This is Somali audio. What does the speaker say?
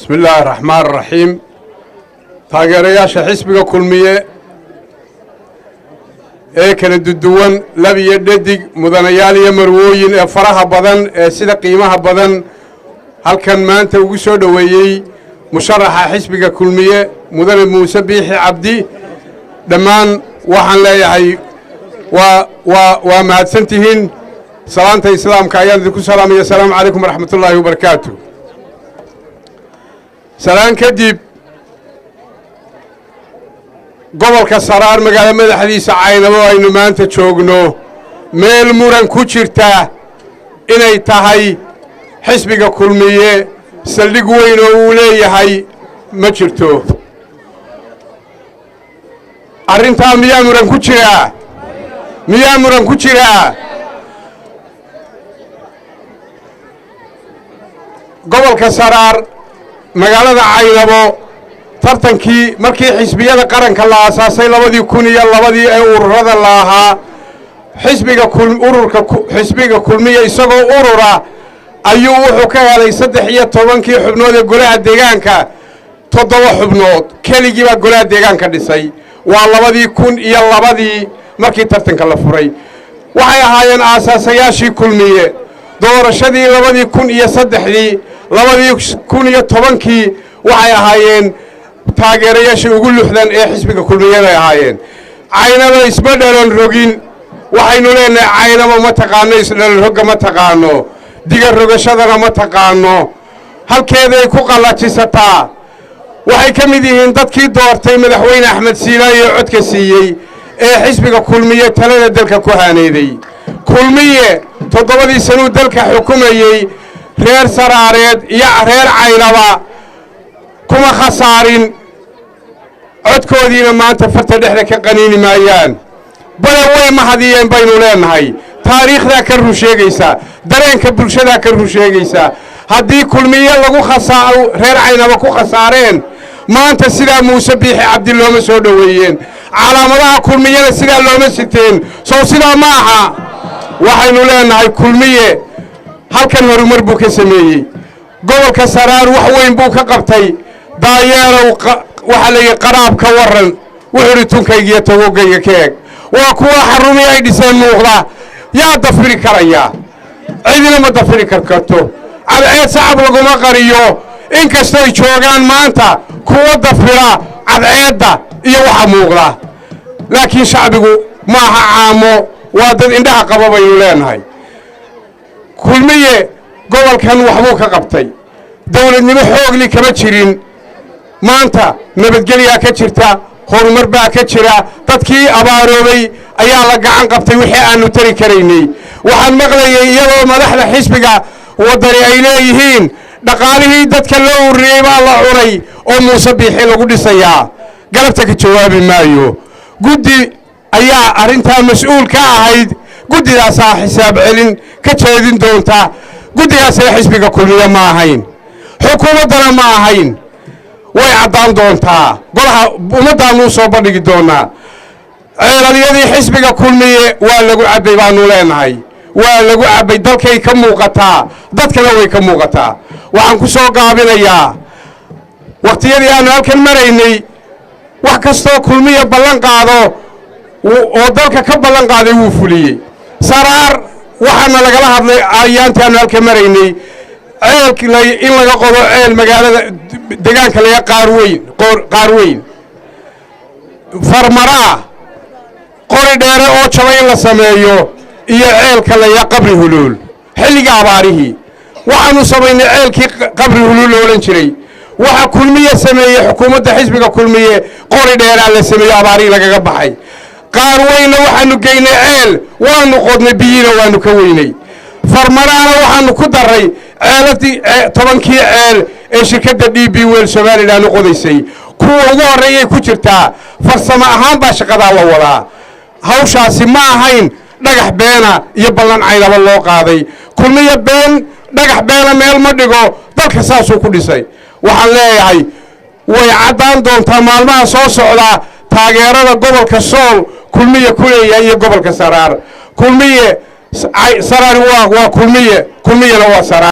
بسم الله الرحمن الرحيم taageerayaasha xisbiga kulmiye ee kala duwan labiyo dhadig mudanayaal iyo marwooyin ee faraha badan ee sida qiimaha badan halkan maanta ugu soo dhaweeyay musharaxa xisbiga kulmiye mudane Muuse Biixi Cabdi dhamaan waxaan leeyahay waa mahadsantihiin salaanta islaamka ayaan idinku salaamaya assalaamu calaykum waraxmatullaahi wabarakaatuh salaan kadib gobolka Saraar magaalada madaxdiisa Caynabo aynu maanta joogno meel muran ku jirta inay tahay xisbiga kulmiye saldhig weyn oo uu leeyahay ma jirto arrinta miyaa muran ku jira gobolka Saraar magaalada Caynabo tartankii markii xisbiyada qaranka la aasaasay 2002 ee ururada la ahaa xisbiga kulmiye isagoo urura ayuu wuxuu ka helay 13 xubnood ee golaha deegaanka 7 xubnood keligii baa golaha deegaanka dhisay waa 2002 markii tartanka la furay waxay ahaayeen aasaasayaashii kulmiye doorashadii 2003 2010 waxay ahaayeen taageerayaashii ugu luxdan ee xisbiga kulmiyada ahaayeen Caynabo isbeddelan rogin waxaynu leenahay Caynabo ma taqaano isdhelan rogga ma taqaano diga rogashadana ma taqaano halkeeday ku qalajisataa waxay ka mid yihiin dadkii doortay madaxweyne Axmed Siilaayo codka siiyay ee xisbiga kulmiye talada dalka ku haaneeday kulmiye 7 sano dalka xukumayay reer Saraareed iyo reer Caynaba kuma khasaarin codkoodiina maanta farta dhexda ka qaniini maayaan bal way ma hadiyeen baynu leenahay taariikhda ka rusheegaysa dareenka bulshada ka rusheegaysa haddii kulmiye lagu khasaaro reer Caynaba ku khasaareen maanta sida Muuse Biixi Cabdi looma soo dhaweeyeen calaamadaha kulmiyada sida looma siteen soo sida ma aha waxaynu leenahay kulmiye halkan horumar buu ka sameeyay gobolka Saraar wax weyn buu ka qabtay daayeerow waxa la qaraab ka waran wuxuu tunkayga togogayga keeg waa kuwa xarumi ay dhiseen muuqda yaa dafiri karaya cidina ma dafiri karto cadceed sacab laguma qariyo in kasta ay joogaan maanta kuwa dafira cadceedda iyo waxa muuqda laakiin shacbigu ma aha caamo waa dad indhaha qaba baynu leenahay kulmiye gobolkan waxbuu ka qabtay dawladnimo xoogli kama jirin maanta nabadgelyo ka jirta horumar baa ka jira dadkii abaaroobay ayaa la gacan qabtay wixii aanu tari karaynay waxaan maqlayay iyadoo madaxda xisbiga wadani ay leeyihiin dhaqaalihii dadka loo ururiyay baa la cunay oo Muuse Biixi lagu dhisayaa galabta ka jawaabi maayo guddi ayaa arinta mas'uul ka ahayd guddidaas xisaab celin ka jeedin doonta guddigaas xisbiga kulmiye ma ahayn xukuumadana ma ahayn way cadaan doontaa golaha ummaddaanu soo bandhigi doonaa ceelaliyadii xisbiga kulmiye waa lagu cabay baanu leenahay waa lagu cabay dalkay ka muuqataa dadkana way ka muuqataa waxaan ku soo gaabinayaa waqtiyadii aanu halkan maraynay wax kastoo kulmiye ballan qaado oo dalka ka ballan qaaday wuu fuliyay Saraar waxaana lagala hadlay ayaantaanu halkan maraynay in laga qodo ceel magaalada deegaanka laga qaar weyn farmara qori dheere oo jabay in la sameeyo iyo ceelka la qabri huluul xilliga abaarihi waxaanu samaynay ceelkii qabri huluul loo oran jiray waxa kulmiye sameeyay xukuumadda xisbiga kulmiye qori dheere la sameeyo abaarihi lagaga baxay qaar weyn waxaanu geynay ceel waanu qodnay biyina waanu ka weynay farmarana waxaanu ku daray ceeladii 10 ceel ee shirkadda DB World Somaliland qodaysay kuwa ugu horeeyay ku jirtaa farsamo ahaan baa shaqada la wadaa hawshaasi ma ahayn dhagax beena iyo ballan Caynaba loo qaaday kulmiye been dhagax beena meel ma dhigo dalka saasuu ku dhisay waxaan leeyahay way cadaan doontaa maalmaha soo socda taageerada gobolka Sool kulmiye ku leeyahay iyo gobolka Saraar kulmiye Saraar waa kulmiyena waa Saraar